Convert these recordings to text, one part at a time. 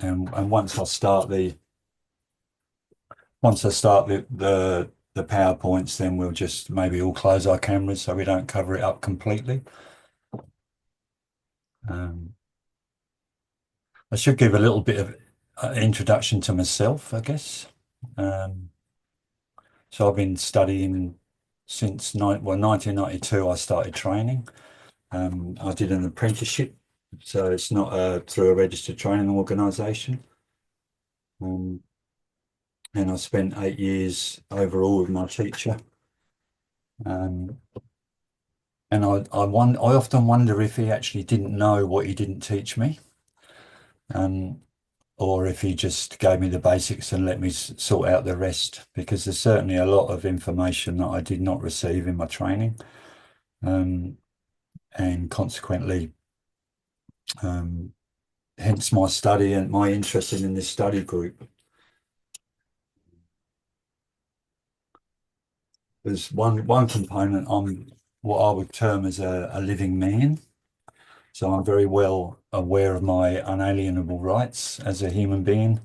And once I start the PowerPoints, then we'll just maybe all close our cameras so we don't cover it up completely. I should give a little bit of introduction to myself, I guess. So I've been studying since 1992. I started training. I did an apprenticeship, so it's not through a registered training organisation. And I spent 8 years overall with my teacher. Um, and I often wonder if he actually didn't know what he didn't teach me, or if he just gave me the basics and let me sort out the rest, because there's certainly a lot of information that I did not receive in my training. And consequently, hence my study and my interest in this study group. There's one component. I'm what I would term as a living man. So I'm very well aware of my unalienable rights as a human being,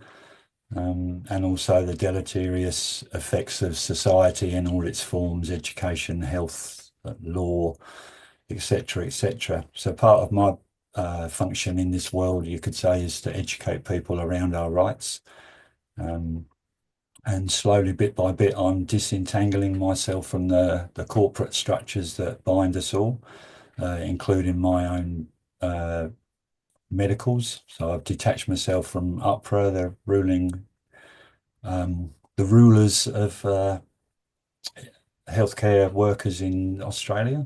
and also the deleterious effects of society in all its forms, education, health, law, etc., etc. So part of my function in this world, you could say, is to educate people around our rights. And slowly, bit by bit, I'm disentangling myself from the corporate structures that bind us all, including my own medicals. So I've detached myself from UPRA, the rulers of healthcare workers in Australia.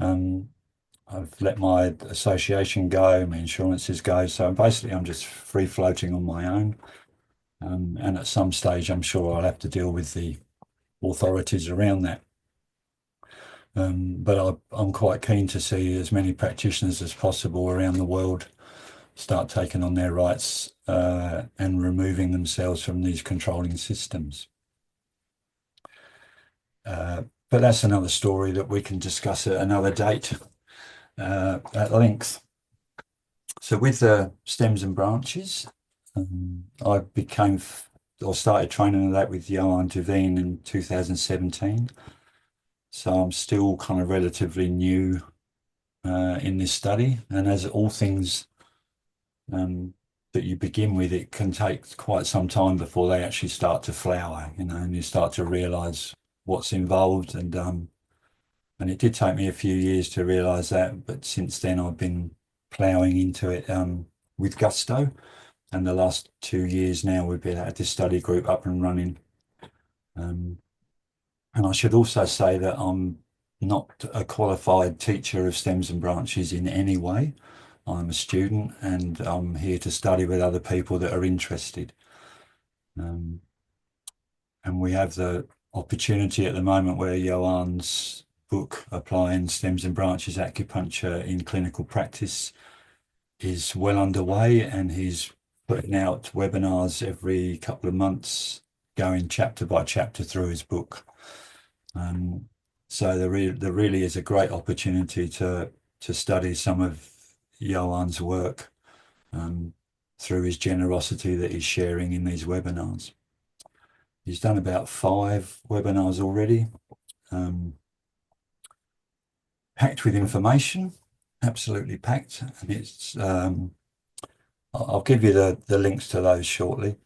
I've let my association go, my insurances go. So basically, I'm just free floating on my own. And at some stage, I'm sure I'll have to deal with the authorities around that. But I'm quite keen to see as many practitioners as possible around the world start taking on their rights and removing themselves from these controlling systems. But that's another story that we can discuss at another date at length. So with the stems and branches, I started training that with Johan Duveen in 2017. So I'm still kind of relatively new in this study. And as all things that you begin with, it can take quite some time before they actually start to flower, and you start to realize what's involved. And it did take me a few years to realize that, but since then I've been plowing into it with gusto. And the last 2 years now, we've been at this study group up and running. And I should also say that I'm not a qualified teacher of stems and branches in any way. I'm a student and I'm here to study with other people that are interested. And we have the opportunity at the moment where Johan's book, Applying Stems and Branches Acupuncture in Clinical Practice, is well underway, and he's putting out webinars every couple of months, going chapter by chapter through his book. So there really is a great opportunity to study some of Johan's work through his generosity that he's sharing in these webinars. He's done about 5 webinars already, packed with information, absolutely packed. And it's I'll give you the links to those shortly.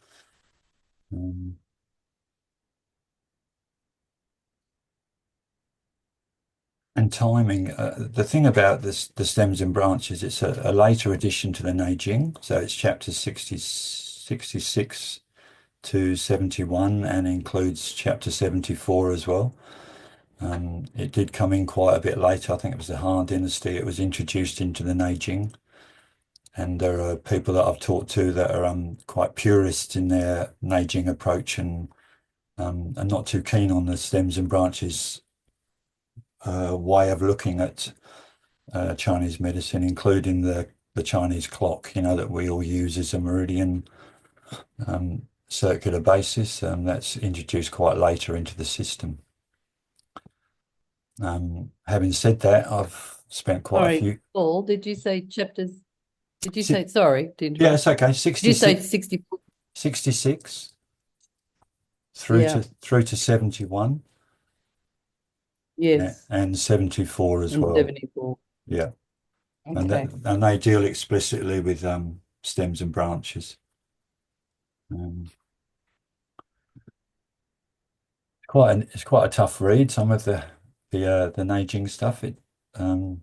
And timing, the thing about the stems and branches, it's a later addition to the Neijing. So it's chapters 66 to 71 and includes chapter 74 as well. It did come in quite a bit later. I think it was the Han Dynasty. It was introduced into the Neijing. And there are people that I've talked to that are quite purists in their Neijing approach and not too keen on the stems and branches way of looking at Chinese medicine, including the Chinese clock, that we all use as a meridian circular basis. That's introduced quite later into the system. Having said that, I've spent quite a Sorry, few. Paul, did you say chapters Did you Si- say, sorry to yeah, interrupt. it's okay. Did you say 66, 64? 66 Yeah. through to 71 Yes. and 74 as And well. 74. Yeah. Okay. And they deal explicitly with stems and branches. Um, it's quite a tough read. Some of the Neijing stuff. Um,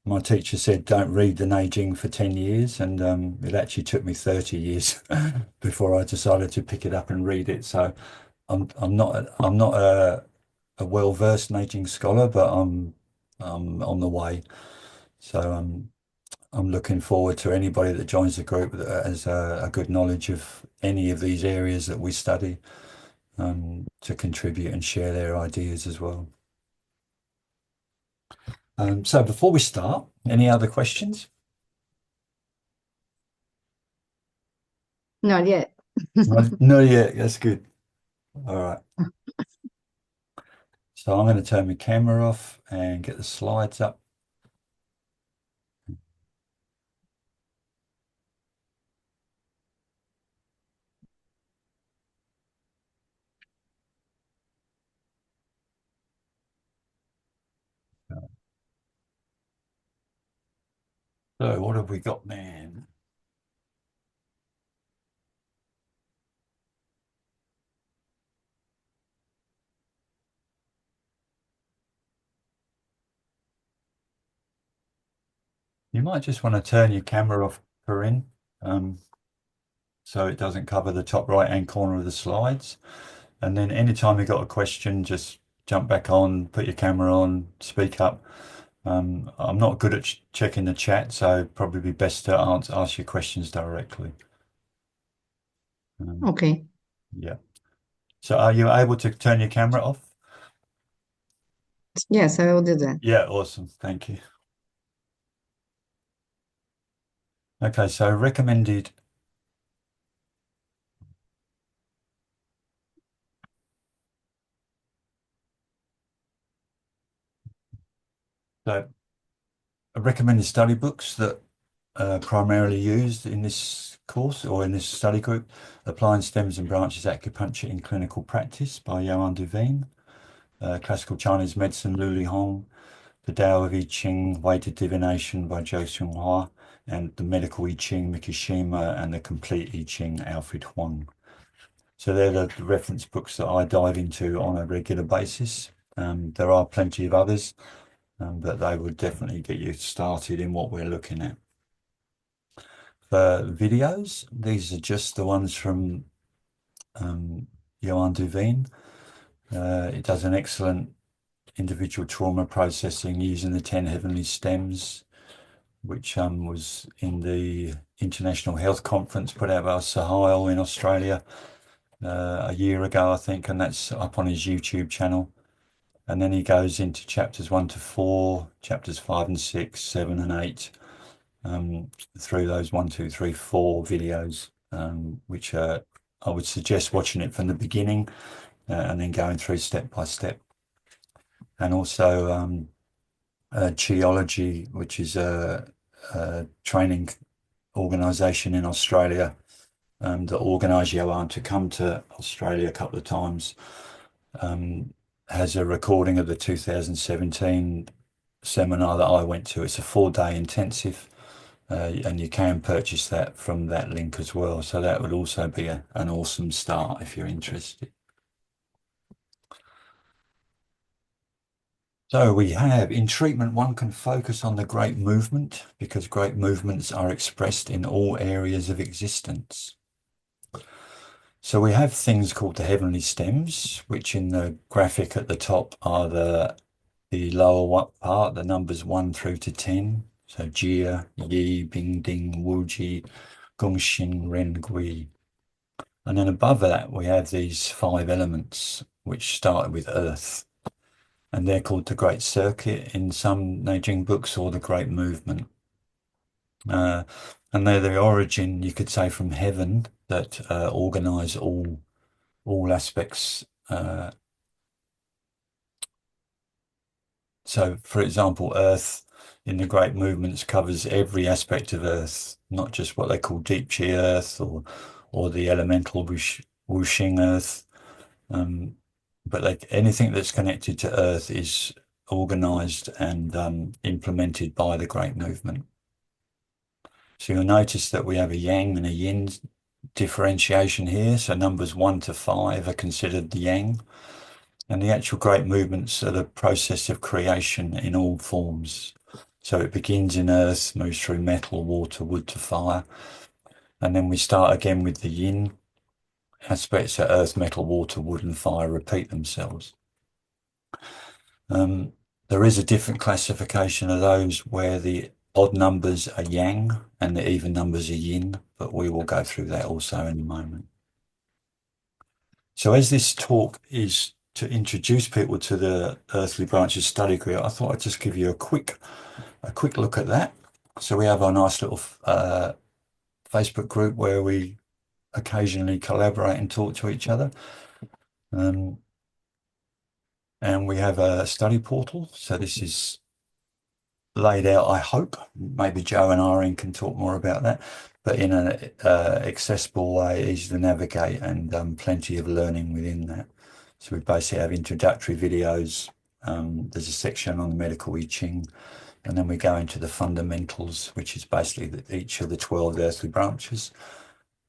my teacher said don't read the Neijing for 10 years, and it actually took me 30 years before I decided to pick it up and read it. So I'm not a well-versed Neijing scholar, but I'm on the way. So I'm looking forward to anybody that joins the group that has a good knowledge of any of these areas that we study, to contribute and share their ideas as well. So before we start, any other questions? Not yet. No, no, yeah, that's good. All right. So I'm going to turn my camera off and get the slides up. So what have we got, man? You might just want to turn your camera off, Corinne, um, so it doesn't cover the top right-hand corner of the slides. And then anytime you got a question, just jump back on, put your camera on, speak up. I'm not good at checking the chat, so probably be best to ask your questions directly. Um, Okay. yeah. So are you able to turn your camera off? Yes, I will do that. Yeah, awesome. Thank you. Okay, so recommended. So recommended study books that are primarily used in this course or in this study group: Applying Stems and Branches Acupuncture in Clinical Practice by Yuan Devine, Classical Chinese Medicine, Lu Li Hong, The Tao of I Ching, Weighted Divination by Zhou Xionghua, and The Medical I Ching, Mikishima, and The Complete I Ching, Alfred Huang. So they're the reference books that I dive into on a regular basis. There are plenty of others, but they would definitely get you started in what we're looking at. For videos, these are just the ones from Johan Duveen. It does an excellent individual trauma processing using the 10 heavenly stems, which was in the International Health Conference put out by Sahil in Australia a year ago, I think, and that's up on his YouTube channel. And then he goes into chapters 1 to 4, chapters 5 and 6, 7 and 8, through those 1, 2, 3, 4 videos, which I would suggest watching it from the beginning and then going through step by step. And also Chiology, which is a training organisation in Australia that organised Johan to come to Australia a couple of times, has a recording of the 2017 seminar that I went to. It's a 4-day intensive, and you can purchase that from that link as well. So that would also be an awesome start if you're interested. So we have in treatment, one can focus on the great movement because great movements are expressed in all areas of existence. So we have things called the heavenly stems, which in the graphic at the top are the lower part, the numbers 1 through to 10. So Jia, Yi, Bing, Ding, Wuji, Gongxin, Ren, Gui. And then above that, we have these 5 elements, which start with earth. And they're called the Great Circuit in some Neijing books, or the Great Movement. Uh, and they're the origin, you could say, from heaven that organize all aspects. So, for example, earth. in the great movements covers every aspect of Earth, not just what they call deep chi Earth or the elemental wuxing Earth. But like anything that's connected to Earth is organized and implemented by the great movement. So you'll notice that we have a yang and a yin differentiation here. So numbers 1 to 5 are considered the yang. And the actual great movements are the process of creation in all forms. So it begins in earth, moves through metal, water, wood to fire. And then we start again with the yin aspects of earth, metal, water, wood, and fire repeat themselves. There is a different classification of those where the odd numbers are yang and the even numbers are yin, but we will go through that also in a moment. So as this talk is to introduce people to the Earthly Branches study group, I thought I'd just give you a quick look at that. So we have our nice little Facebook group where we occasionally collaborate and talk to each other. And we have a study portal. So this is laid out, I hope. Maybe Joe and Irene can talk more about that, but in an accessible way, easy to navigate, and plenty of learning within that. So we basically have introductory videos. There's a section on the medical I Ching, and then we go into the fundamentals, which is basically each of the 12 earthly branches.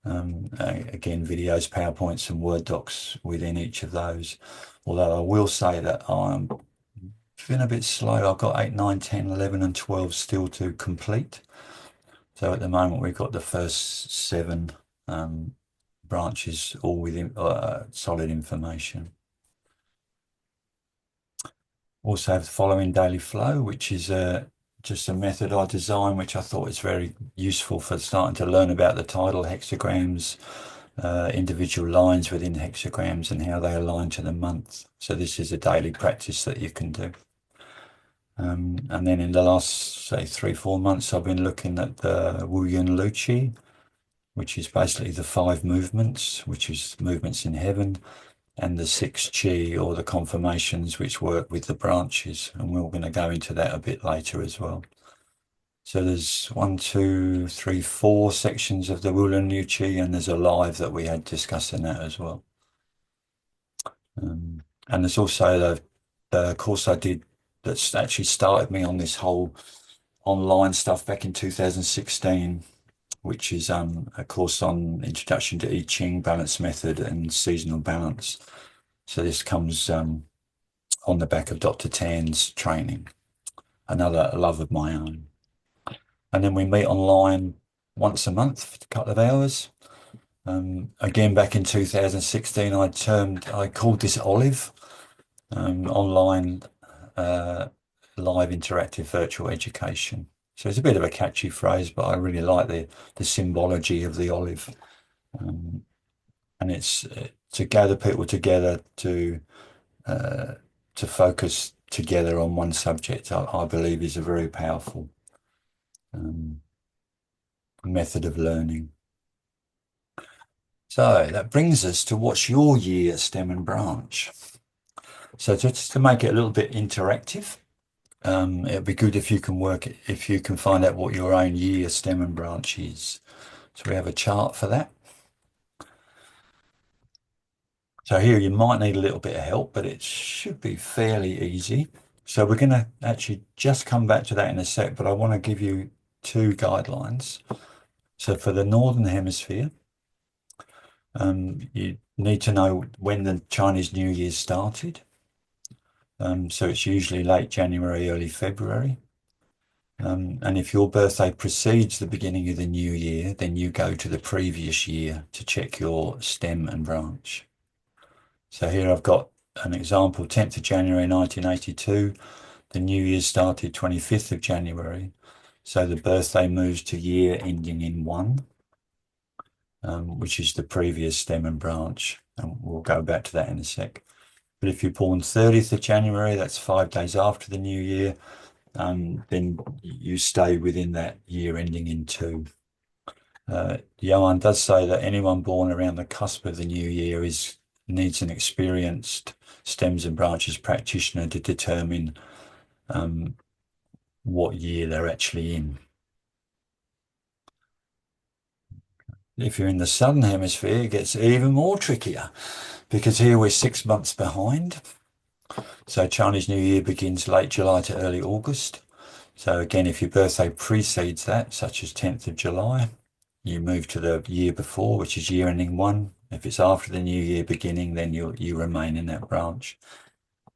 Again, videos, PowerPoints, and Word docs within each of those. Although I will say that I'm been a bit slow. I've got 8, 9, 10, 11, and 12 still to complete. So at the moment, we've got the first 7 branches all with solid information. Also have the following daily flow, which is just a method I designed, which I thought is very useful for starting to learn about the tidal hexagrams, individual lines within hexagrams and how they align to the month. So this is a daily practice that you can do. And then in the last, say, 3-4 months, I've been looking at the Wu Yun Lu Qi, which is basically the 5 movements, which is movements in heaven, and the 6 Qi, or the conformations, which work with the branches. And we're going to go into that a bit later as well. So there's 1, 2, 3, 4 sections of the Wu Yun Lu Qi, and there's a live that we had discussing that as well. And there's also the course I did that's actually started me on this whole online stuff back in 2016, which is a course on Introduction to I Ching, Balance Method, and Seasonal Balance. So this comes on the back of Dr. Tan's training, another love of my own. And then we meet online once a month for a couple of hours. Again, back in 2016, I called this Olive, online live interactive virtual education. So it's a bit of a catchy phrase, but I really like the symbology of the olive. And it's to gather people together to focus together on one subject, I believe is a very powerful method of learning. So that brings us to what's your year stem and branch. So just to make it a little bit interactive, it'd be good if you can find out what your own year stem and branch is. So we have a chart for that. So here you might need a little bit of help, but it should be fairly easy. So we're going to actually just come back to that in a sec, but I want to give you 2 guidelines. So for the Northern Hemisphere, you need to know when the Chinese New Year started. So it's usually late January, early February. And if your birthday precedes the beginning of the new year, then you go to the previous year to check your stem and branch. So here I've got an example, 10th of January 1982. The new year started 25th of January. So the birthday moves to year ending in 1, which is the previous stem and branch. And we'll go back to that in a sec. But if you're born 30th of January, that's 5 days after the new year, then you stay within that year ending in 2. Johan does say that anyone born around the cusp of the new year needs an experienced stems and branches practitioner to determine what year they're actually in. If you're in the southern hemisphere, it gets even more trickier because here we're 6 months behind. So Chinese New Year begins late July to early August. So again, if your birthday precedes that, such as 10th of July, you move to the year before, which is year ending 1. If it's after the new year beginning, then you remain in that branch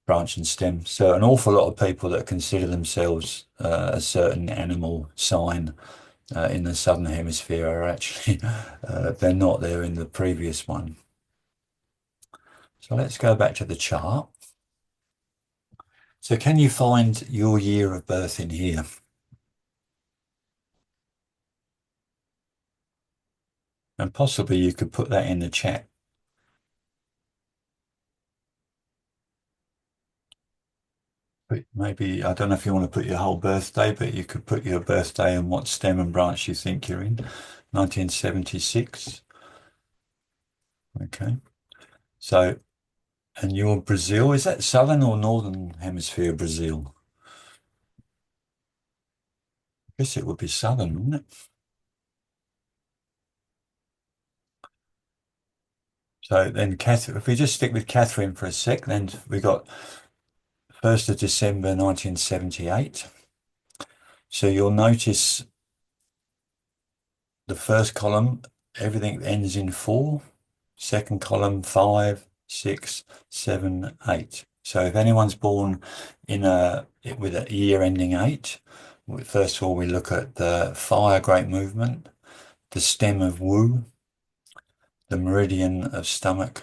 and stem. So an awful lot of people that consider themselves a certain animal sign in the southern hemisphere are actually they're not there in the previous one. So let's go back to the chart. So can you find your year of birth in here? And possibly you could put that in the chat. But maybe, I don't know if you want to put your whole birthday, but you could put your birthday and what stem and branch you think you're in. 1976. Okay. So, and you're Brazil. Is that southern or northern hemisphere Brazil? I guess it would be southern, wouldn't it? So then, Catherine, if we just stick with Catherine for a sec, then we got 1st of December 1978. So you'll notice the first column, everything ends in 4. Second column, 5, 6, 7, 8. So if anyone's born with a year ending 8, first of all, we look at the fire great movement, the stem of Wu, the meridian of stomach,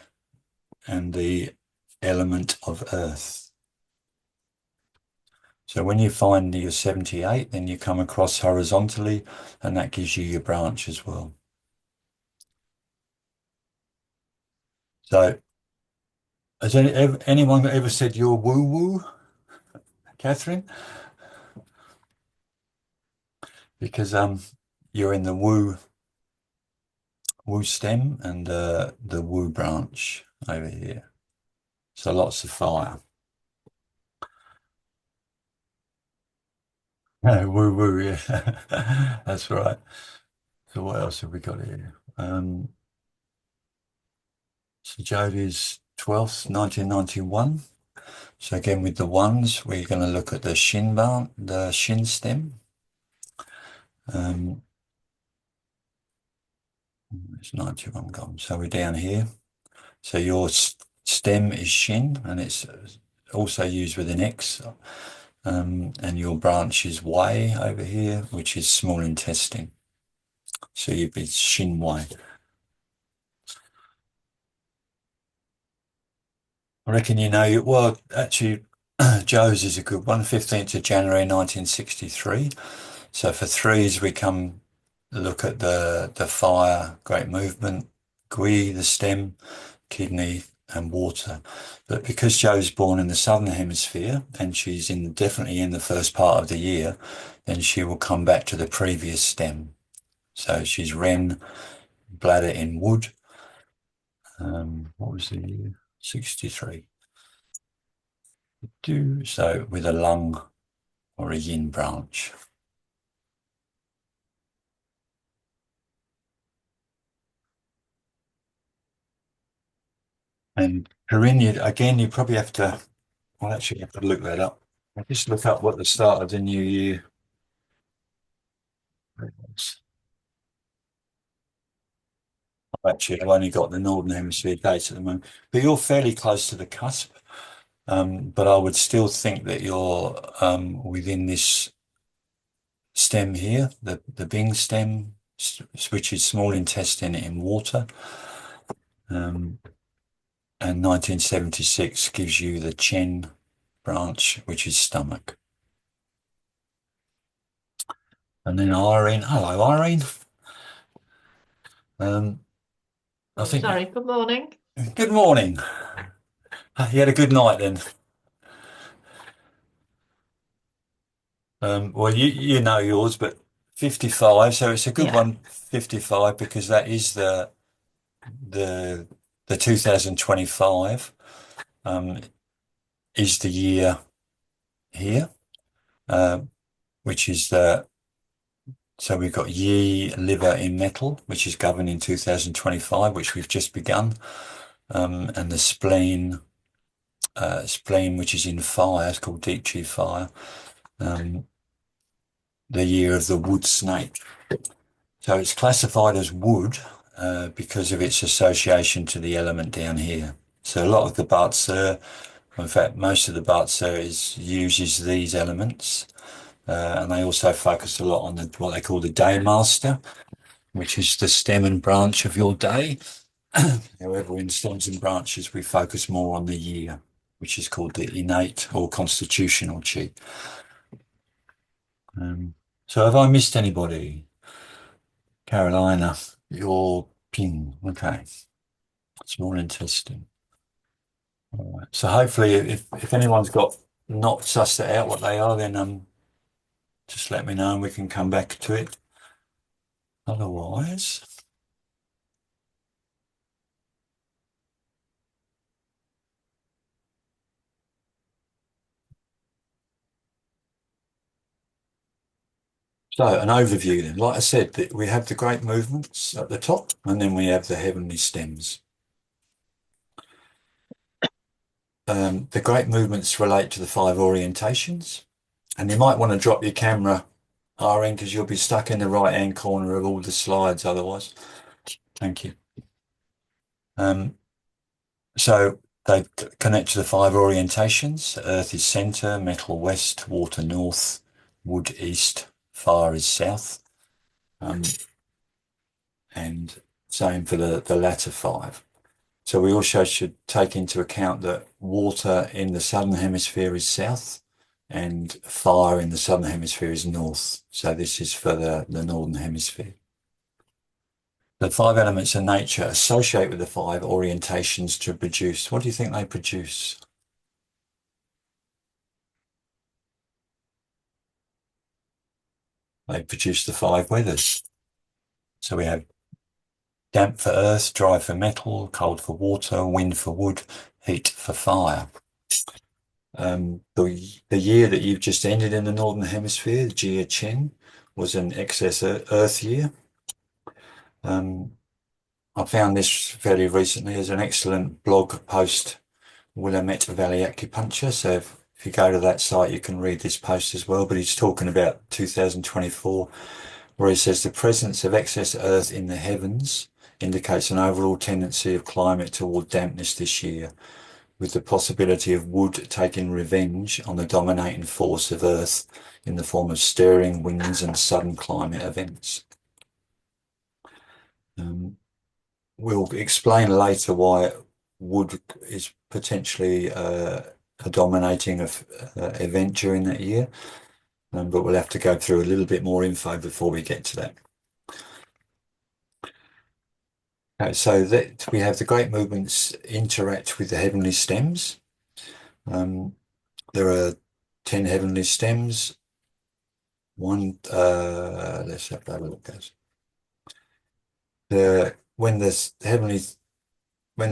and the element of earth. So when you find your 78, then you come across horizontally, and that gives you your branch as well. So has anyone ever said you're woo-woo, Catherine? Because you're in the Wu stem and the Wu branch over here. So lots of fire. No, woo woo, yeah. That's right. So what else have we got here? So Jodie's 12th, 1991. So again with the ones, we're going to look at the Shin stem. It's 91 gone. So we're down here. So your stem is Shin, and it's also used with an X. And your branch is Wei over here, which is small intestine. So you'd be Shin Wei. I reckon you know, well, actually, Joe's is a good one, 15th of January 1963. So for threes, we come look at the fire, great movement, Gui, the stem, kidney, and water. But because Joe's born in the southern hemisphere and she's definitely in the first part of the year, then she will come back to the previous stem. So she's Ren, bladder in wood. What was the year? 63. So with a lung or a yin branch. And Corinne, again, you probably have to, well, actually, you have to look that up. Just look up what the start of the new year was. Actually, I've only got the Northern Hemisphere dates at the moment, but you're fairly close to the cusp. But I would still think that you're within this stem here, the Bing stem, which is small intestine in water. And 1976 gives you the Chen branch, which is stomach. And then Irene, hello Irene. I think. Sorry, good morning. Good morning. You had a good night then. Well, you know yours, but 55, so it's a good Yeah. one, 55, because that is the 2025 is the year here, which is so we've got Yi liver in metal, which is governed in 2025, which we've just begun, and the spleen, which is in fire, it's called deep chi fire, the year of the wood snake. So it's classified as wood because of its association to the element down here. So a lot of the Batsu, in fact, most of the Batsu uses these elements, and they also focus a lot on what they call the day master, which is the stem and branch of your day. However, in stems and branches, we focus more on the year, which is called the innate or constitutional chi. So have I missed anybody? Carolina, you're Ping. Okay. Small intestine. All right. So hopefully if anyone's got not sussed it out what they are, then just let me know and we can come back to it. Otherwise. So an overview then. Like I said, that we have the great movements at the top and then we have the heavenly stems. The great movements relate to the 5 orientations, and you might want to drop your camera, RN, because you'll be stuck in the right-hand corner of all the slides otherwise. Thank you. So they connect to the 5 orientations. Earth is center, metal west, water north, wood east, fire is south. And same for the latter 5. So we also should take into account that water in the southern hemisphere is south and fire in the southern hemisphere is north. So this is for the northern hemisphere. The 5 elements of nature associate with the 5 orientations to produce. What do you think they produce? They produce the 5 weathers. So we have damp for earth, dry for metal, cold for water, wind for wood, heat for fire. The year that you've just ended in the Northern Hemisphere, Year Ching, was an excess earth year. I found this fairly recently as an excellent blog post, Willamette Valley Acupuncture. So if you go to that site, you can read this post as well. But he's talking about 2024, where he says the presence of excess earth in the heavens indicates an overall tendency of climate toward dampness this year, with the possibility of wood taking revenge on the dominating force of earth in the form of stirring winds and sudden climate events. We'll explain later why wood is potentially a dominating event during that year, but we'll have to go through a little bit more info before we get to that. Okay, so that we have the great movements interact with the heavenly stems. There are 10 heavenly stems. Let's have a look, guys. When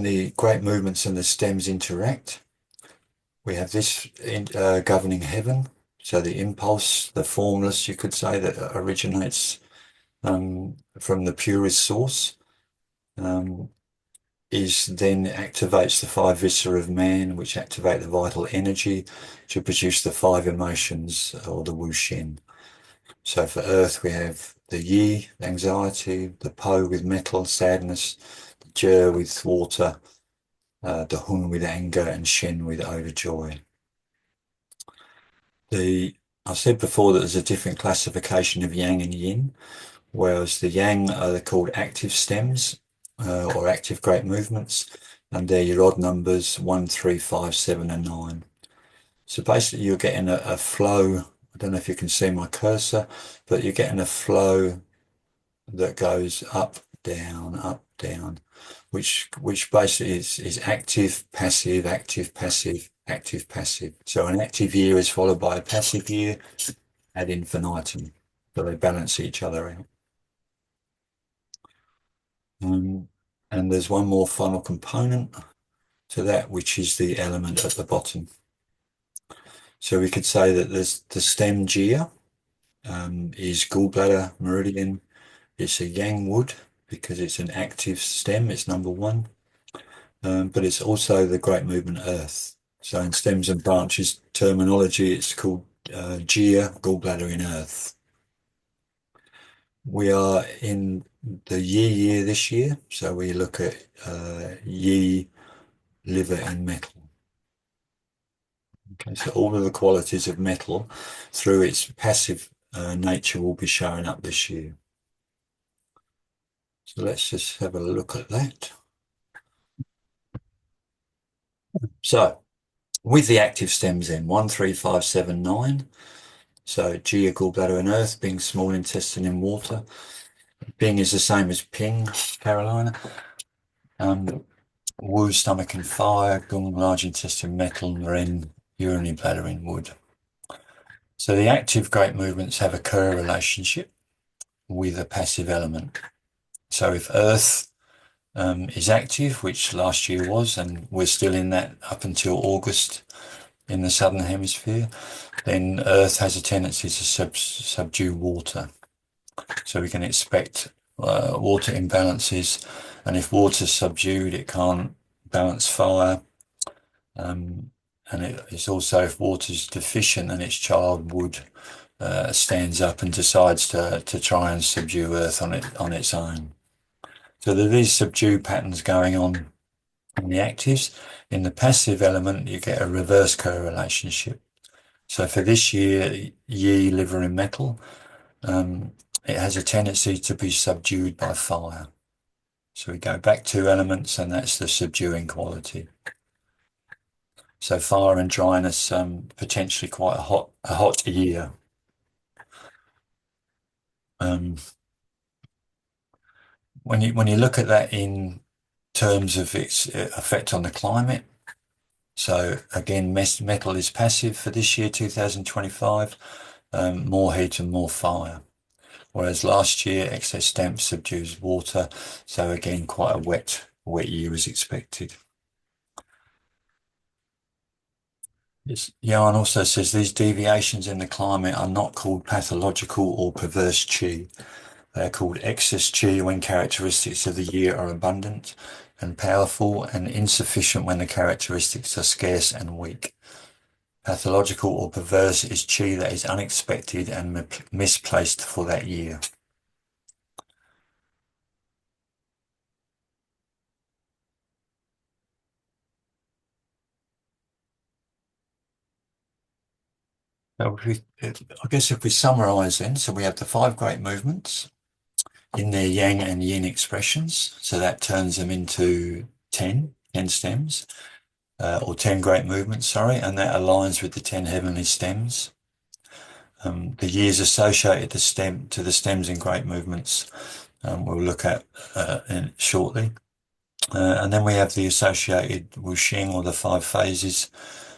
the great movements and the stems interact, we have this governing heaven. So the impulse, the formless, you could say, that originates from the purest source, is then activates the 5 viscera of man, which activate the vital energy to produce the 5 emotions, or the Wu Shen. So for earth, we have the Yi, anxiety, the Po with metal, sadness, the Je with water, the Hun with anger, and Shen with overjoy. I said before that there's a different classification of Yang and Yin, whereas the Yang are called active stems, or active great movements, and they're your odd numbers 1, 3, 5, 7, and 9. So basically you're getting a flow. I don't know if you can see my cursor, but you're getting a flow that goes up, down, which basically is active, passive, active, passive, active, passive. So an active year is followed by a passive year ad infinitum, so they balance each other out. And there's one more final component to that, which is the element at the bottom. So we could say that there's the stem jia, is gallbladder meridian. It's a yang wood because it's an active stem, it's number one, but it's also the great movement earth. So in stems and branches terminology, it's called Year gallbladder in earth. We are in the year this year, so we look at Yi liver in metal. Okay, so all of the qualities of metal through its passive nature will be showing up this year. So let's just have a look at that. So with the active stems in 1, 3, 5, 7, 9. So Gia gallbladder in earth, Bing small intestine in water. Bing is the same as Ping, Carolina. Wu stomach in fire, Gung large intestine metal, Ren urinary bladder in wood. So the active great movements have a co-relationship with a passive element. So if earth is active, which last year was, and we're still in that up until August in the southern hemisphere, then earth has a tendency to subdue water. So we can expect water imbalances, and if water's subdued, it can't balance fire. And it's also, if water's deficient, and its child wood stands up and decides to try and subdue earth on its own. So there are these subdue patterns going on in the actives. In the passive element, you get a reverse co-relationship. So for this year, Yi liver in metal, it has a tendency to be subdued by fire. So we go back 2 elements, and that's the subduing quality. So fire and dryness, potentially quite a hot year. When you look at that in terms of its effect on the climate, so again, metal is passive for this year, 2025, more heat and more fire. Whereas last year, excess damp subdues water. So again, quite a wet year is expected. Jan also says these deviations in the climate are not called pathological or perverse qi. They're called excess qi when characteristics of the year are abundant and powerful, and insufficient when the characteristics are scarce and weak. Pathological or perverse is qi that is unexpected and misplaced for that year. So I guess if we summarize then, so we have the 5 great movements in their yang and yin expressions. So that turns them into 10 stems, or 10 great movements, sorry, and that aligns with the 10 heavenly stems. The years associated to the stems and great movements, we'll look at shortly. And then we have the associated wuxing, or the 5 phases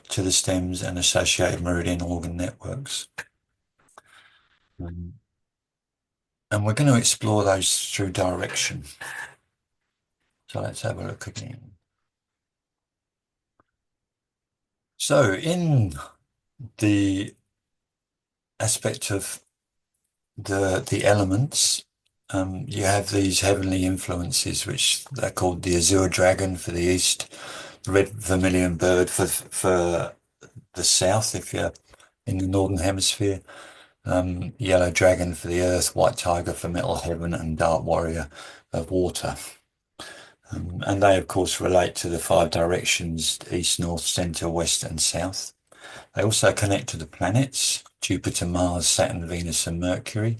to the stems, and associated meridian organ networks. And we're going to explore those through direction. So let's have a look again. So in the aspect of the elements, you have these heavenly influences, which they're called the azure dragon for the east, the red vermilion bird for the south, if you're in the northern hemisphere, yellow dragon for the earth, white tiger for metal heaven, and dark warrior of water. And they, of course, relate to the 5 directions: east, north, center, west, and south. They also connect to the planets: Jupiter, Mars, Saturn, Venus, and Mercury.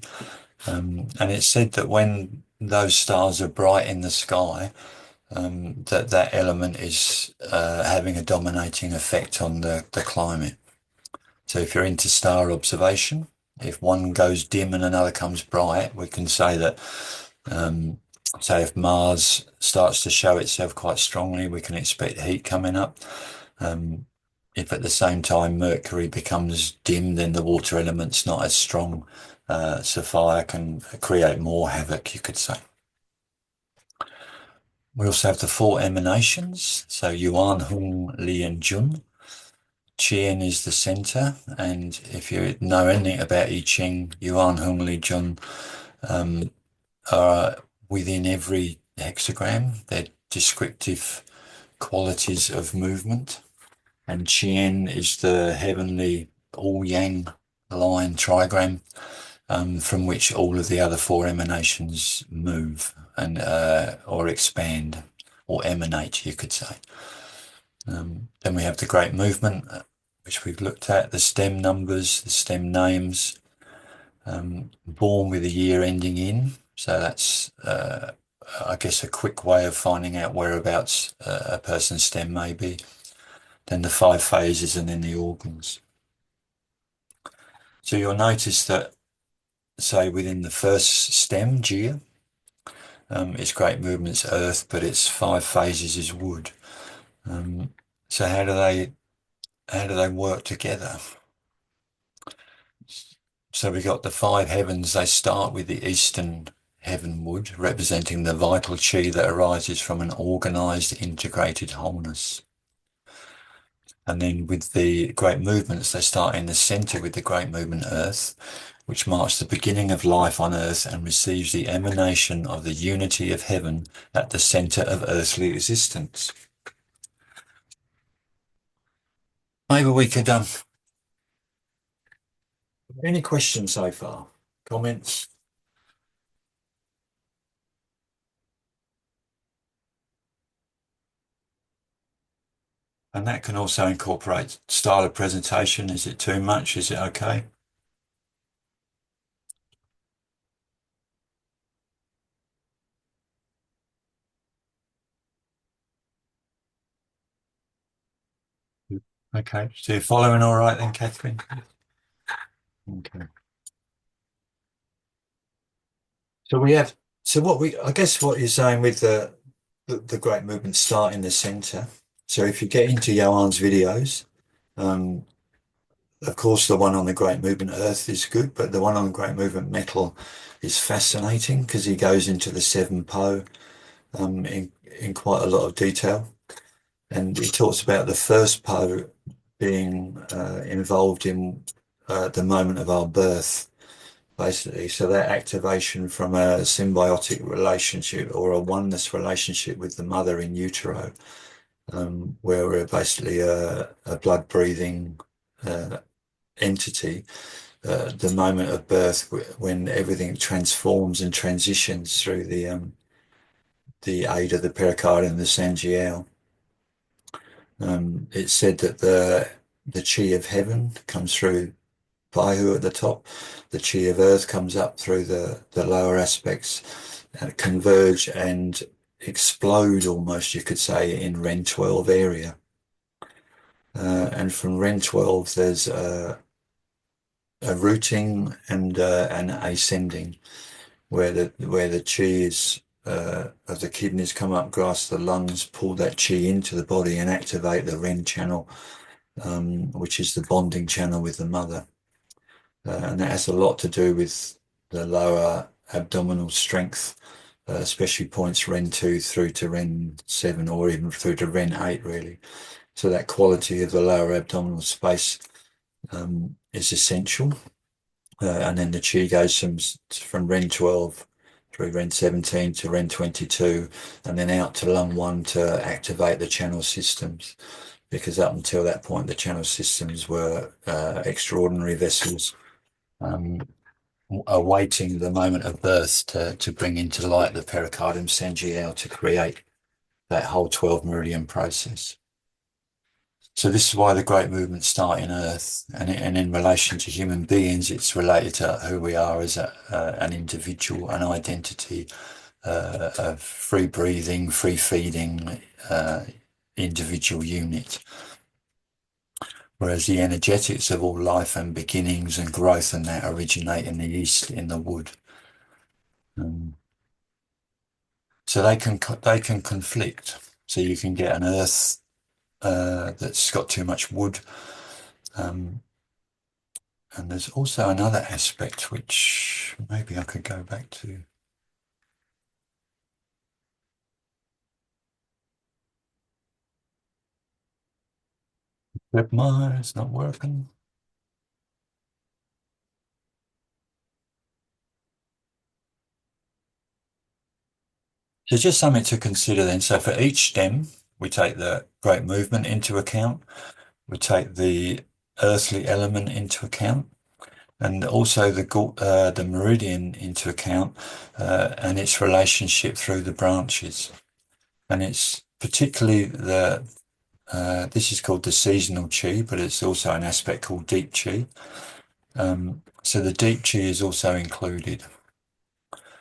And it's said that when those stars are bright in the sky, that element is having a dominating effect on the climate. So if you're into star observation, if one goes dim and another comes bright, we can say that, say if Mars starts to show itself quite strongly, we can expect heat coming up. If at the same time Mercury becomes dim, then the water element's not as strong, so fire can create more havoc, you could say. We also have the 4 emanations, so Yuan, Hong, Li, and Jun. Ching is the center, and if you know anything about I Ching, Yuan, Hung, Li, Jun are within every hexagram. They're descriptive qualities of movement, and Chien is the heavenly all yang line trigram from which all of the other four emanations move and or expand or emanate, you could say. Then we have the great movement, which we've looked at, the stem numbers, the stem names, born with a year ending in. So that's, I guess, a quick way of finding out whereabouts a person's stem may be. Then the 5 phases, and then the organs. So you'll notice that, say, within the first stem, Jia, its great movement's earth, but its 5 phases is wood. So how do they work together? So we got the 5 heavens. They start with the eastern heavenwood, representing the vital chi that arises from an organized, integrated wholeness. And then with the great movements, they start in the center with the great movement earth, which marks the beginning of life on earth and receives the emanation of the unity of heaven at the center of earthly existence. Maybe we could, any questions so far? Comments? And that can also incorporate style of presentation. Is it too much? Is it okay? Okay. So you're following all right then, Catherine? Okay. So we have, I guess what you're saying with the great movement start in the center. So if you get into Johan's videos, of course, the one on the Great Movement Earth is good, but the one on Great Movement Metal is fascinating because he goes into the 7 Po in quite a lot of detail. And he talks about the first Po being involved in the moment of our birth, basically. So that activation from a symbiotic relationship or a oneness relationship with the mother in utero, where we're basically a blood breathing entity, the moment of birth when everything transforms and transitions through the aid of the pericardium and the Sanjiao. It's said that the chi of heaven comes through Paihu at the top, the chi of earth comes up through the lower aspects, converge and explode almost, you could say, in Ren 12 area. And from Ren 12, there's a rooting and an ascending, where the chi is of the kidneys come up, grasp the lungs, pull that chi into the body and activate the Ren channel, which is the bonding channel with the mother. And that has a lot to do with the lower abdominal strength, especially points Ren 2 through to Ren 7 or even through to Ren 8 really. So that quality of the lower abdominal space is essential. And then the chi goes from Ren 12 through Ren 17 to Ren 22 and then out to Lung 1 to activate the channel systems, because up until that point the channel systems were extraordinary vessels awaiting the moment of birth to bring into light the pericardium Sanjiao to create that whole 12 meridian process. So this is why the great movements start in Earth, and in relation to human beings, it's related to who we are as an individual, an identity, a free breathing, free feeding individual unit. Whereas the energetics of all life and beginnings and growth and that originate in the East, in the wood. So they can conflict. So you can get an Earth that's got too much wood. And there's also another aspect which maybe I could go back to. Flip mine, it's not working. So just something to consider then. So for each stem, we take the great movement into account. We take the earthly element into account, and also the meridian into account, and its relationship through the branches. And it's particularly this is called the seasonal chi, but it's also an aspect called deep chi. So the deep chi is also included.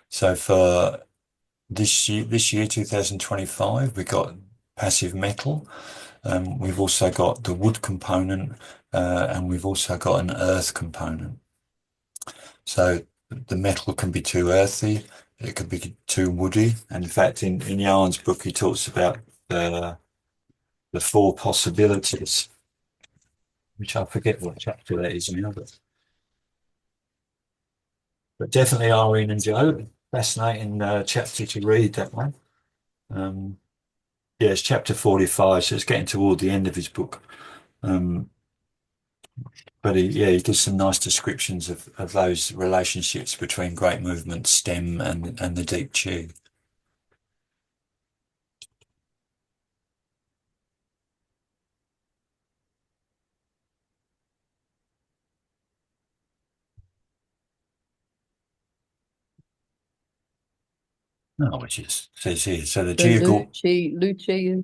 So for this year 2025, we got passive metal. We've also got the wood component, and we've also got an earth component. So the metal can be too earthy, it could be too woody. And in fact, in Yarn's book, he talks about the four possibilities, which I forget what chapter that is now, but definitely Irene and Joe, fascinating chapter to read, that one. Yeah, it's chapter 45, so it's getting toward the end of his book. But he gives some nice descriptions of those relationships between great movement, stem, and the deep chi. Oh, which is says here. So the The geogor Lu Chi,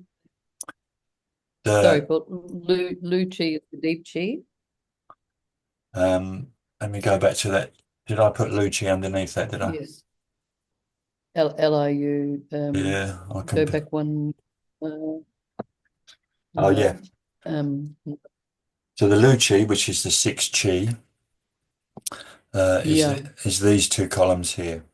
sorry, the but Lu Chi is the deep chi. let me go back to that. Did I put Lucci underneath that? Did I? Yes. LIU. Yeah, I can. Go back one. Uh, Oh yeah. no. Um, So the Lucci, which is the sixth chi, yeah. is these two columns here.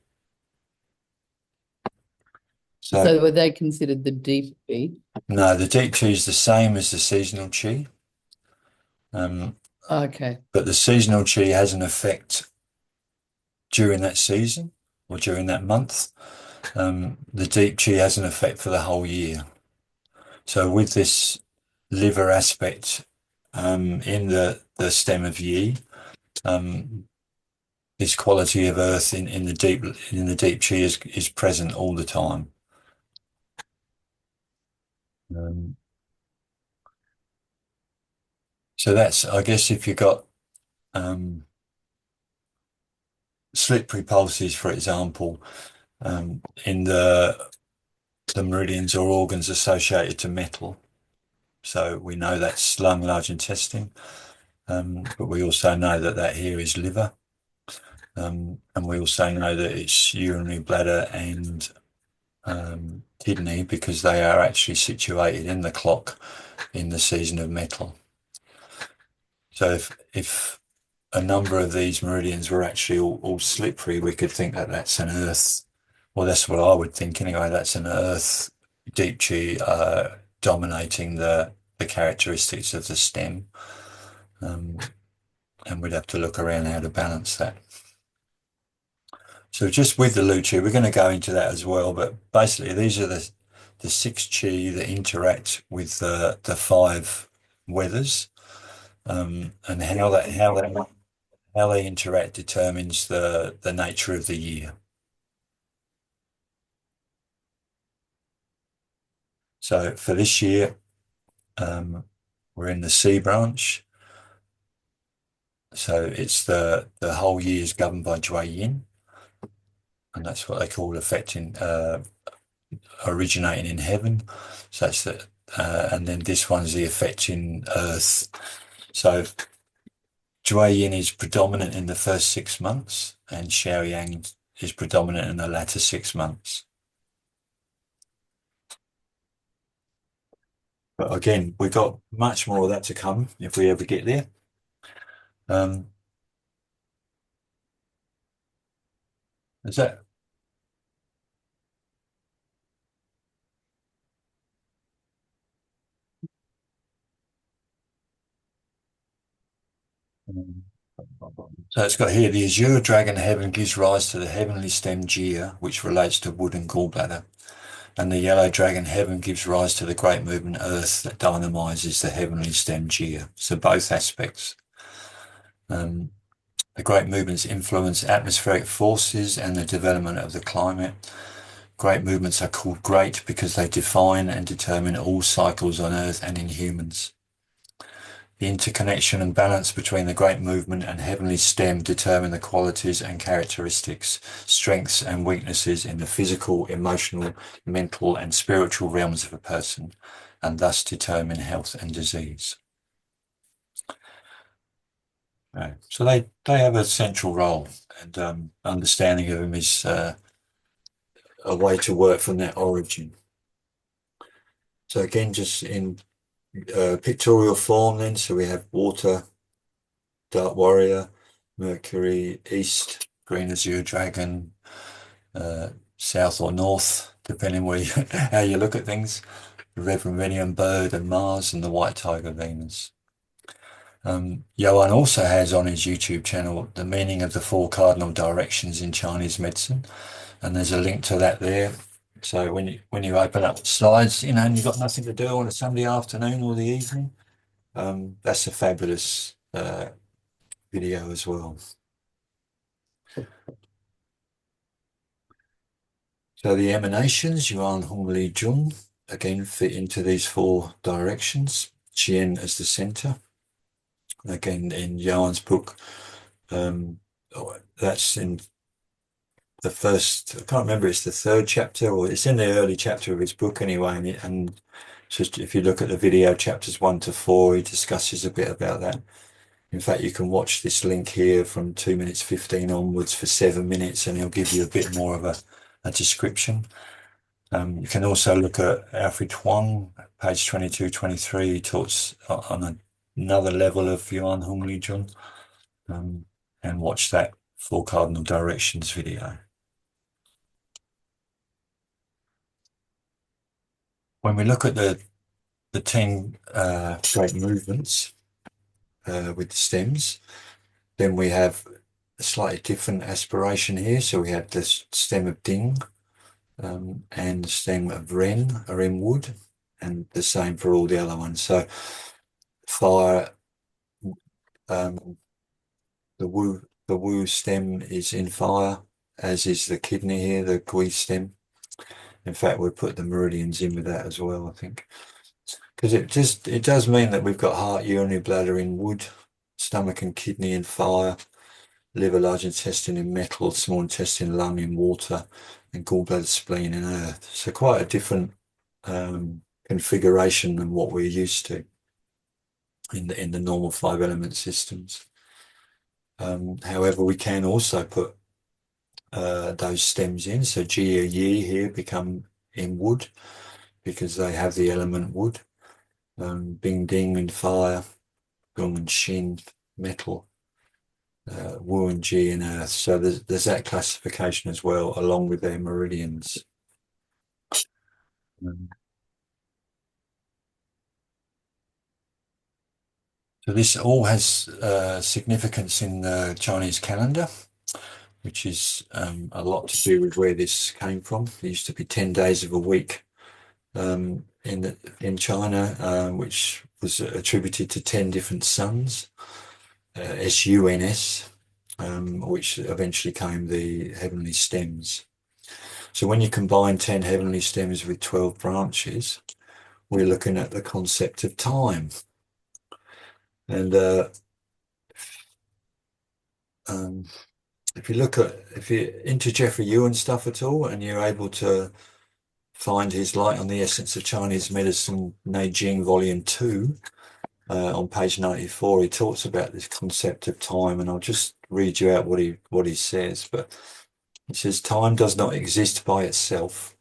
So So were they considered the deep chi? no, the deep chi is the same as the seasonal chi, Okay. but the seasonal chi has an effect during that season or during that month. The deep chi has an effect for the whole year. So with this liver aspect in the stem of Yi, this quality of earth in the deep chi is present all the time. Um, so that's, I guess, if you've got slippery pulses, for example, in the meridians or organs associated to metal. So we know that's lung, large intestine, but we also know that that here is liver. And we also know that it's urinary bladder and kidney, because they are actually situated in the clock in the season of metal. So if a number of these meridians were actually all slippery, we could think that that's an earth. Well, that's what I would think anyway. That's an earth deep chi dominating the characteristics of the stem. And we'd have to look around how to balance that. So just with the Luchi, we're going to go into that as well. But basically, these are the six chi that interact with the five weathers, and how they interact determines the nature of the year. So for this year, we're in the C branch. So it's the whole year is governed by Jui Yin, and that's what they call affecting originating in heaven. So that's the and then this one's the affecting earth. So Jui Yin is predominant in the first 6 months, and Xiao Yang is predominant in the latter 6 months. But again, we've got much more of that to come if we ever get there. Is that? So it's got here, the azure dragon heaven gives rise to the heavenly stem Jia, which relates to wood and gallbladder. And the yellow dragon heaven gives rise to the great movement earth that dynamizes the heavenly stem Jia. So both aspects. The great movements influence atmospheric forces and the development of the climate. Great movements are called great because they define and determine all cycles on earth and in humans. The interconnection and balance between the great movement and heavenly stem determine the qualities and characteristics, strengths and weaknesses in the physical, emotional, mental and spiritual realms of a person, and thus determine health and disease. So they have a central role, and understanding of them is a way to work from that origin. So again, just in pictorial form then, so we have water, dark warrior, Mercury, east, green azure dragon, south or north, depending where how you look at things, the red Vermilion bird and Mars, and the white tiger Venus. Johan also has on his YouTube channel the meaning of the 4 cardinal directions in Chinese medicine, and there's a link to that there. So when you open up the slides, and you've got nothing to do on a Sunday afternoon or the evening, that's a fabulous video as well. So the emanations, Yuan, Hong, Li, Jun, again fit into these 4 directions. Chien as the center. Again, in Yuan's book, that's in the first, I can't remember, it's the 3rd chapter, or it's in the early chapter of his book anyway. And just if you look at the video, chapters 1 to 4, he discusses a bit about that. In fact, you can watch this link here from 2 minutes 15 onwards for 7 minutes, and he'll give you a bit more of a description. You can also look at Alfred Huang, page 22, 23. He talks on another level of Yuan Hong Li Jun, and watch that 4 cardinal directions video. When we look at the 10 great movements with the stems, then we have a slightly different aspiration here. So we have the stem of Ding, and the stem of Ren are in wood, and the same for all the other ones. So fire, the Wu stem is in fire, as is the kidney here, the Gui stem. In fact, we'll put the meridians in with that as well, I think, because it does mean that we've got heart, urinary bladder in wood, stomach and kidney in fire, liver, large intestine in metal, small intestine, lung in water, and gallbladder, spleen in earth. So quite a different configuration than what we're used to in the normal 5 element systems. However, we can also put those stems in. So Year YiSi here become in wood because they have the element wood. Bing Ding in fire, Gong and Shen metal, Wu and Ji in earth. So there's that classification as well, along with their meridians. So this all has significance in the Chinese calendar, which is a lot to do with where this came from. There used to be 10 days of a week in China, which was attributed to 10 different suns, SUNS, which eventually came the heavenly stems. So when you combine 10 heavenly stems with 12 branches, we're looking at the concept of time. And if you're into Jeffrey Ewan stuff at all, and you're able to find his Light on the Essence of Chinese Medicine, Neijing Volume 2, on page 94, he talks about this concept of time, and I'll just read you out what he says. But he says, time does not exist by itself.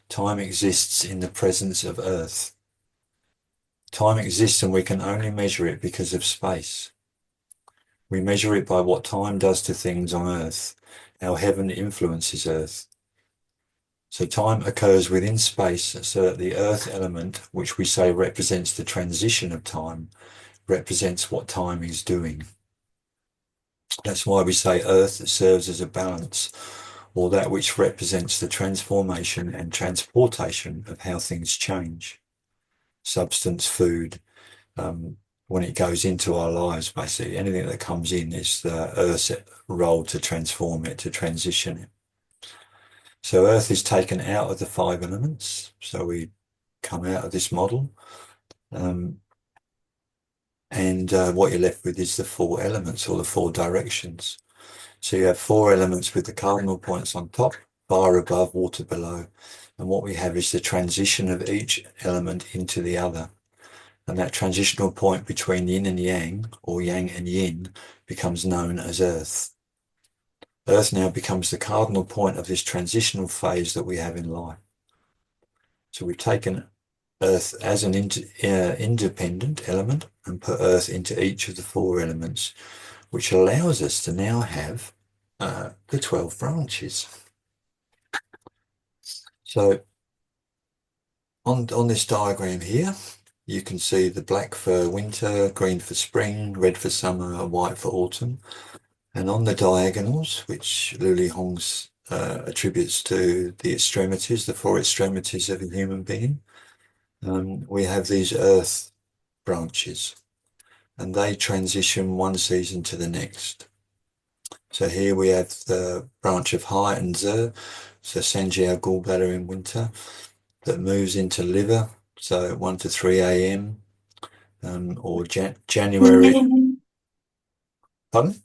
Time exists in the presence of Earth. Time exists, and we can only measure it because of space. We measure it by what time does to things on Earth, how heaven influences Earth. So time occurs within space, so that the Earth element, which we say represents the transition of time, represents what time is doing. That's why we say Earth serves as a balance, or that which represents the transformation and transportation of how things change. Substance, food, when it goes into our lives, basically, anything that comes in is the Earth's role to transform it, to transition it. So Earth is taken out of the five elements. So we come out of this model. And what you're left with is the four elements or the four directions. So you have four elements with the cardinal points on top, fire above, water below. And what we have is the transition of each element into the other. And that transitional point between yin and yang, or yang and yin, becomes known as Earth. Earth now becomes the cardinal point of this transitional phase that we have in life. So we've taken Earth as an independent element and put Earth into each of the four elements, which allows us to now have the 12 branches. So on this diagram here, you can see the black for winter, green for spring, red for summer, and white for autumn. And on the diagonals, which Luli Hong's attributes to the extremities, the four extremities of a human being, we have these earth branches, and they transition one season to the next. So here we have the branch of Hai and Zi, so Sanjiao gallbladder in winter, that moves into liver, so 1 to 3 a.m. Or January. Pardon?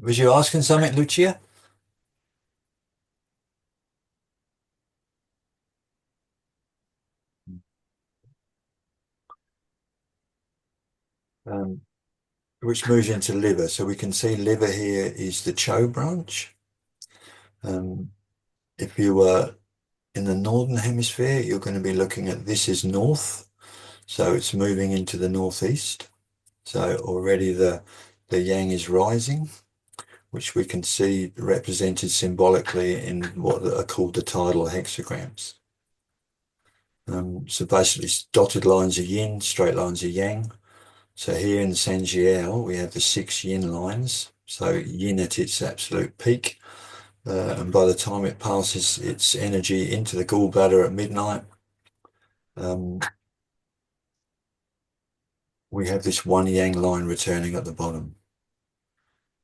Was you asking something, Lucia? Which moves into liver. So we can see liver here is the Chou branch. If you were in the northern hemisphere, you're going to be looking at this is north. So it's moving into the northeast. So already the yang is rising, which we can see represented symbolically in what are called the tidal hexagrams. So basically dotted lines are yin, straight lines are yang. So here in Sanjiao, we have the 6 yin lines. So yin at its absolute peak. And by the time it passes its energy into the gallbladder at midnight, we have this 1 yang line returning at the bottom.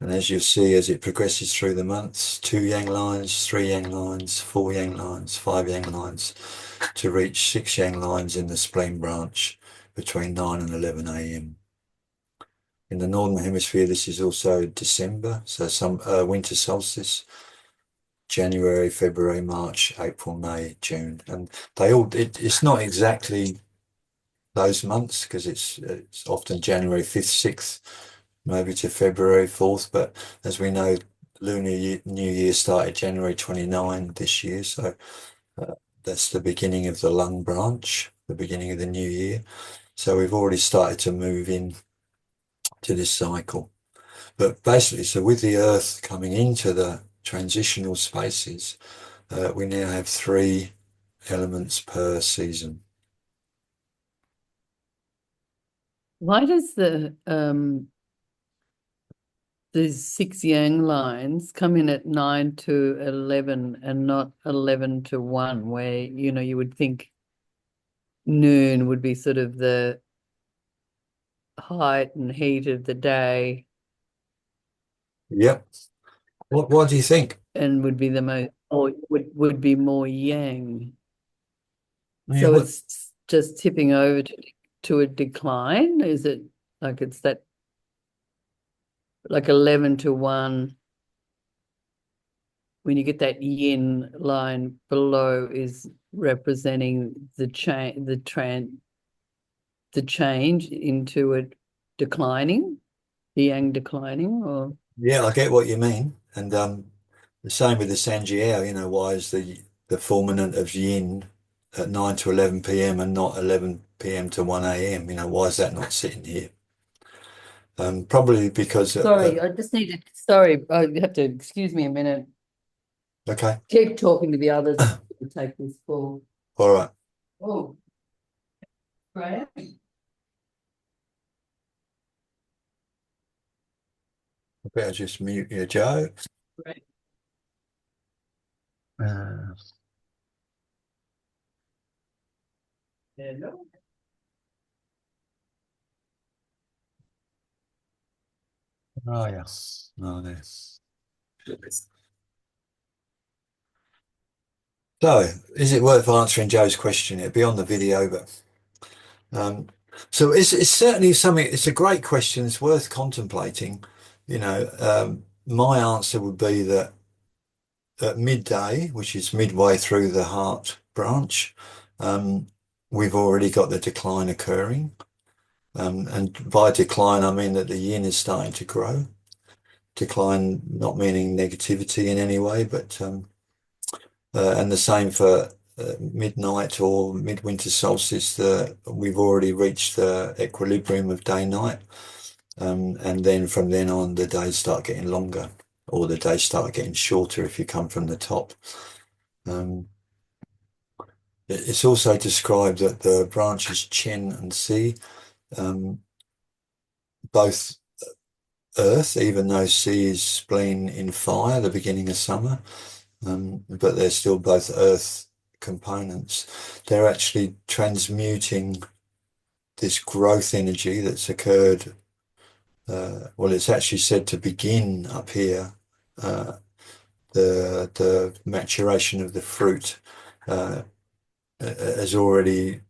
And as you see, as it progresses through the months, 2 yang lines, 3 yang lines, 4 yang lines, 5 yang lines, to reach 6 yang lines in the spleen branch between 9 and 11 a.m. In the northern hemisphere, this is also December, so some winter solstice, January, February, March, April, May, June, and they all. It's not exactly those months because it's often January 5th, 6th, maybe to February 4th. But as we know, New Year started January 29 this year, so that's the beginning of the lung branch, the beginning of the new year. So we've already started to move in to this cycle. But basically, so with the Earth coming into the transitional spaces, we now have 3 elements per season. Why does the 6 yang lines come in at 9 to 11 and not 11 to 1, where, you would think noon would be sort of the height and heat of the day Yep. What do you think? and would be the most, or would be more yang. Yeah, So it's just tipping over to a decline? Is it like it's that like 11 to 1 when you get that yin line below is representing the change into it declining, the yang declining, or yeah, I get what you mean. And the same with the Sanjiao, why is the fulminant of yin at 9 to 11 p.m. and not 11 p.m. to 1 a.m.? Why is that not sitting here? Probably because sorry, I just need to sorry, you have to excuse me a minute. Okay. Keep talking to the others to take this call. All right. Oh, Freya. better just mute you, Joe. Right. Uh, Hello. oh, yeah. Oh, there. So, is it worth answering Joe's question? It'd be on the video, but um, so it's certainly something. It's a great question. It's worth contemplating. My answer would be that at midday, which is midway through the heart branch, um, we've already got the decline occurring. And by decline, I mean that the yin is starting to grow. Decline, not meaning negativity in any way, but and the same for midnight or midwinter solstice. We've already reached the equilibrium of day-night, and then from then on, the days start getting longer, or the days start getting shorter if you come from the top. Um, it's also described that the branches Chen and Si, um, both earth, even though Si is spleen in fire, the beginning of summer, but they're still both earth components. They're actually transmuting this growth energy that's occurred. Well, it's actually said to begin up here. The maturation of the fruit uh, has already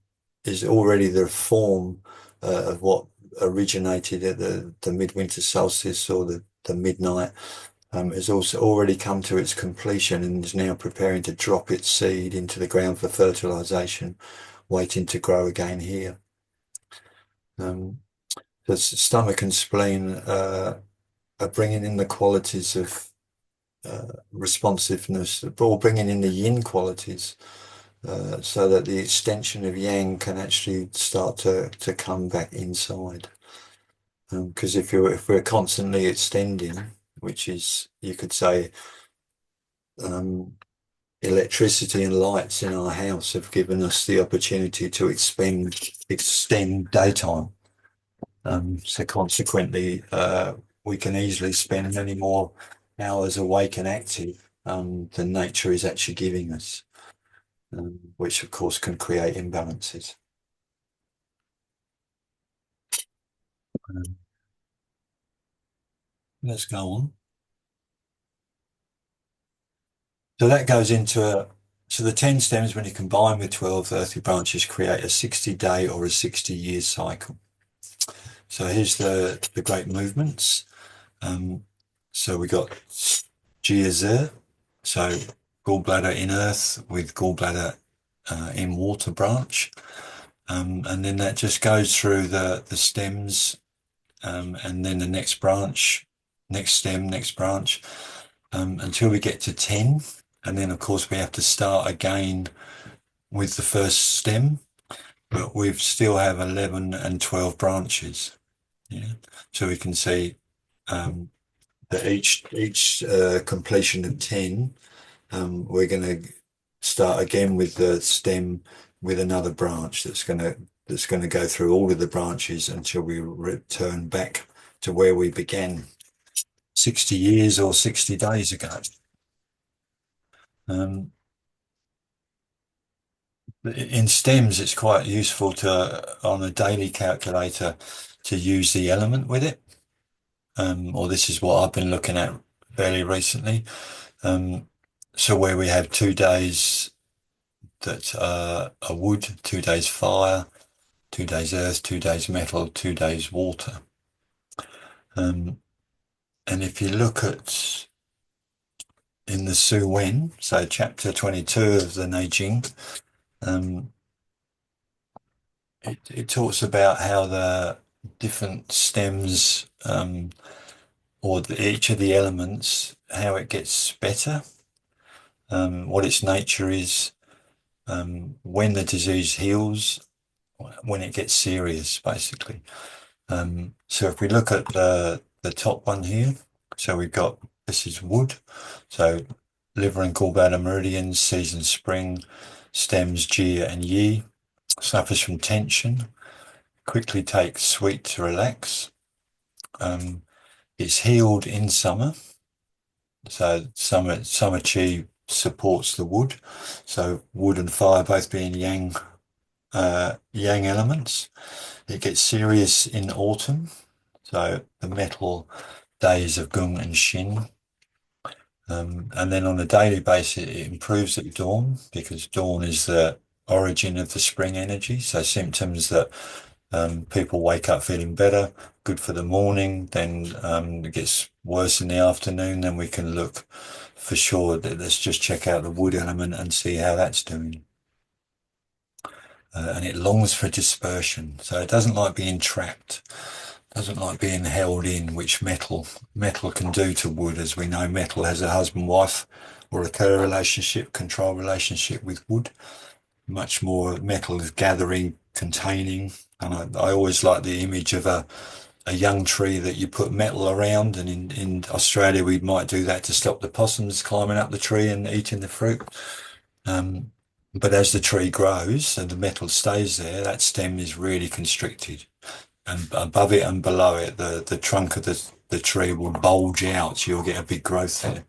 is already the form of what originated at the midwinter solstice or the midnight. Has also already come to its completion and is now preparing to drop its seed into the ground for fertilization, waiting to grow again here. The stomach and spleen are bringing in the qualities of responsiveness, or bringing in the yin qualities, so that the extension of yang can actually start to come back inside. Because if we're constantly extending, which is, you could say, electricity and lights in our house have given us the opportunity to extend daytime. So consequently, we can easily spend many more hours awake and active than nature is actually giving us, which of course can create imbalances. Um, let's go on. So that goes into so the 10 stems, when you combine with 12 earthly branches, create a 60-day or a 60-year cycle. So here's the great movements. So we got Year YiSi, so gallbladder in earth with gallbladder in water branch. And then that just goes through the stems, and then the next branch, next stem, next branch, until we get to 10. And then, of course, we have to start again with the first stem, but we still have 11 and 12 branches. Yeah. So we can see that each completion of 10, we're going to start again with the stem with another branch that's going to go through all of the branches until we return back to where we began 60 years or 60 days ago. In stems, it's quite useful on a daily calculator, to use the element with it. Or this is what I've been looking at fairly recently. So where we have 2 days that are wood, 2 days fire, 2 days earth, 2 days metal, 2 days water. And if you look at in the Su Wen, so chapter 22 of the Neijing, it talks about how the different stems, or each of the elements, how it gets better, what its nature is, when the disease heals, when it gets serious, basically. So if we look at the top one here, so we've got, this is wood, so liver and gallbladder meridians, season spring, stems Jia and Yi, suffers from tension, quickly takes sweet to relax. It's healed in summer. So summer chi supports the wood. So wood and fire both being yang elements. It gets serious in autumn. So the metal days of gung and shin. And then on a daily basis, it improves at dawn because dawn is the origin of the spring energy. So symptoms that people wake up feeling better, good for the morning, then it gets worse in the afternoon, then we can look for sure. Let's just check out the wood element and see how that's doing. And it longs for dispersion. So it doesn't like being trapped, doesn't like being held in, which metal can do to wood. As we know, metal has a husband-wife or a co-relationship, control relationship with wood. Much more metal is gathering, containing. And I always like the image of a young tree that you put metal around. And in Australia, we might do that to stop the possums climbing up the tree and eating the fruit. But as the tree grows and the metal stays there, that stem is really constricted. And above it and below it, the trunk of the tree will bulge out. So you'll get a big growth there.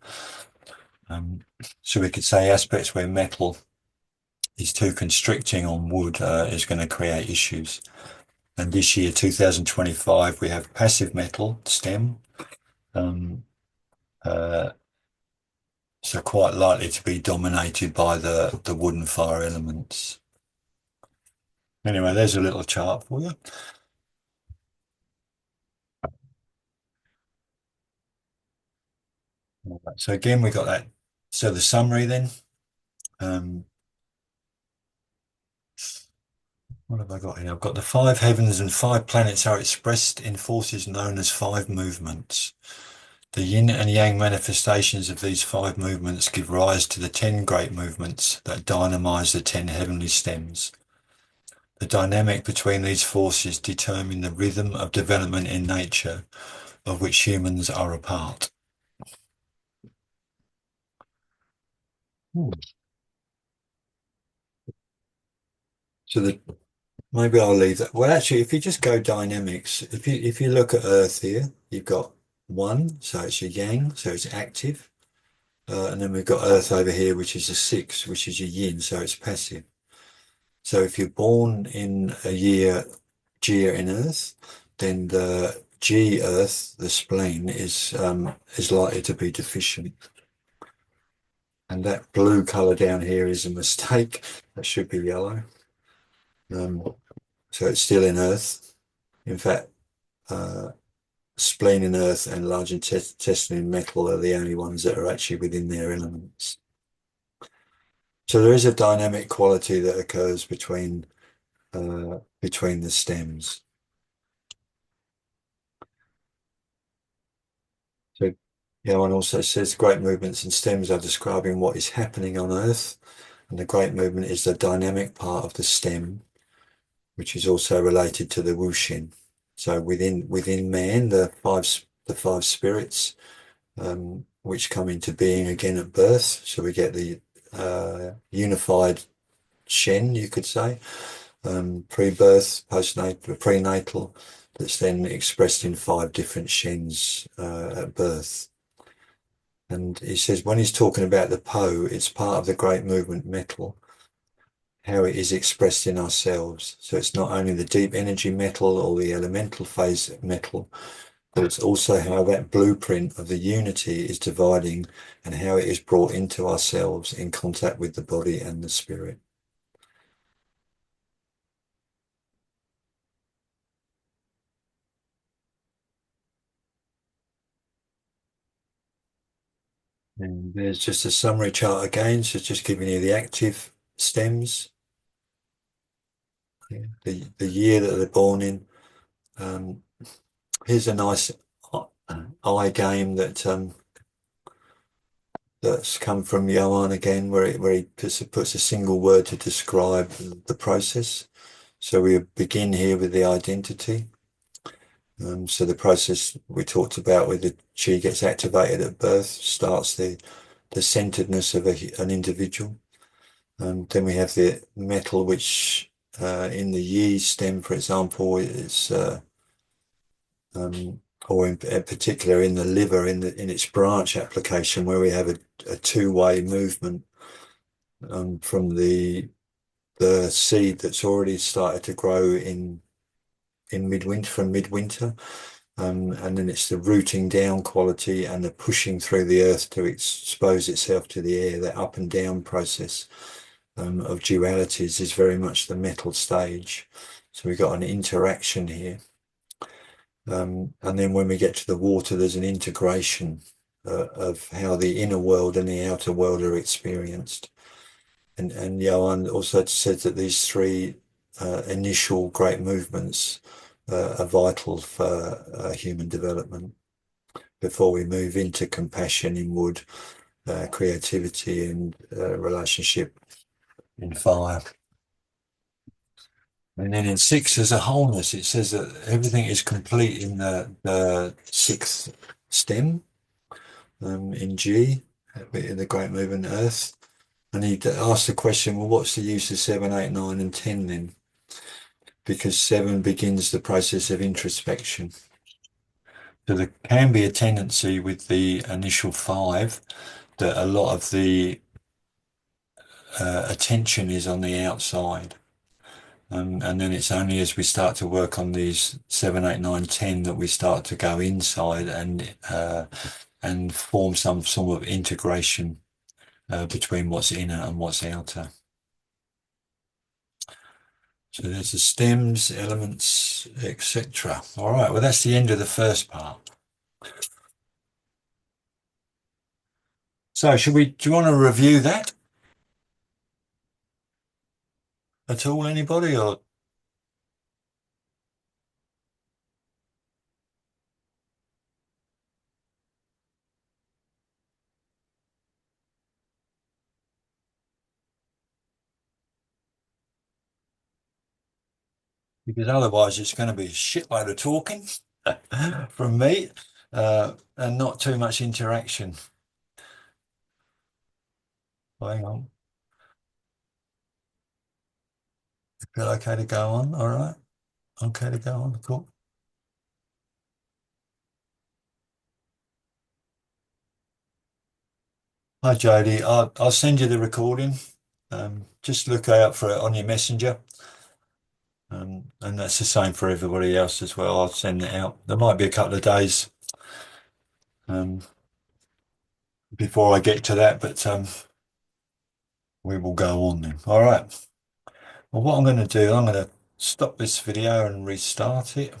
So we could say aspects where metal is too constricting on wood is going to create issues. And this year, 2025, we have passive metal stem. So quite likely to be dominated by the wood and fire elements. Anyway, there's a little chart for you. So again, we got that. So the summary then. What have I got here? I've got the 5 heavens and 5 planets are expressed in forces known as 5 movements. The yin and yang manifestations of these 5 movements give rise to the 10 great movements that dynamize the 10 heavenly stems. The dynamic between these forces determine the rhythm of development in nature, of which humans are a part. So maybe I'll leave that. Well, actually, if you just go dynamics, if you look at Earth here, you've got 1, so it's a yang, so it's active. And then we've got Earth over here, which is a 6, which is a yin, so it's passive. So if you're born in a year Jia in Earth, then the G Earth, the spleen, is likely to be deficient. And that blue color down here is a mistake. That should be yellow. So it's still in Earth. In fact, spleen in Earth and large intestine in metal are the only ones that are actually within their elements. So there is a dynamic quality that occurs between the stems. So one also says great movements and stems are describing what is happening on Earth, and the great movement is the dynamic part of the stem, which is also related to the wuxin. So within man, the five spirits, which come into being again at birth. So we get the unified Shen, you could say, pre-birth, postnatal, prenatal, that's then expressed in 5 different Shens at birth. And he says when he's talking about the Po, it's part of the great movement metal, how it is expressed in ourselves. So it's not only the deep energy metal or the elemental phase metal, but it's also how that blueprint of the unity is dividing and how it is brought into ourselves in contact with the body and the spirit. And there's just a summary chart again, so just giving you the active stems, the year that they're born in. Here's a nice eye game that that's come from Johan again, where he puts a single word to describe the process. So we begin here with the identity. So the process we talked about where the chi gets activated at birth starts the centeredness of an individual. Then we have the metal, which in the Yi stem, for example, is or in particular in the liver, in its branch application, where we have a two-way movement from the seed that's already started to grow in midwinter, from midwinter. And then it's the rooting down quality and the pushing through the earth to expose itself to the air. That up and down process of dualities is very much the metal stage. So we've got an interaction here. And then when we get to the water, there's an integration of how the inner world and the outer world are experienced. And Johan also said that these three initial great movements are vital for human development before we move into compassion in wood, creativity, and relationship in fire. And then in 6, there's a wholeness. It says that everything is complete in the 6th stem, in G, in the great movement earth. And he asked the question, well, what's the use of 7, 8, 9, and 10 then? Because 7 begins the process of introspection. So there can be a tendency with the initial 5 that a lot of the attention is on the outside. And then it's only as we start to work on these 7, 8, 9, 10 that we start to go inside and form some sort of integration between what's inner and what's outer. So there's the stems, elements, etc. All right, well, that's the end of the first part. So do you want to review that at all, anybody? Or because otherwise it's going to be a shitload of talking from me and not too much interaction. Hang on. Feel okay to go on? All right. Okay to go on. Cool. Hi, Jody. I'll send you the recording. Just look out for it on your messenger. And that's the same for everybody else as well. I'll send it out. There might be a couple of days before I get to that, but we will go on then. All right. Well, what I'm going to do, I'm going to stop this video and restart it.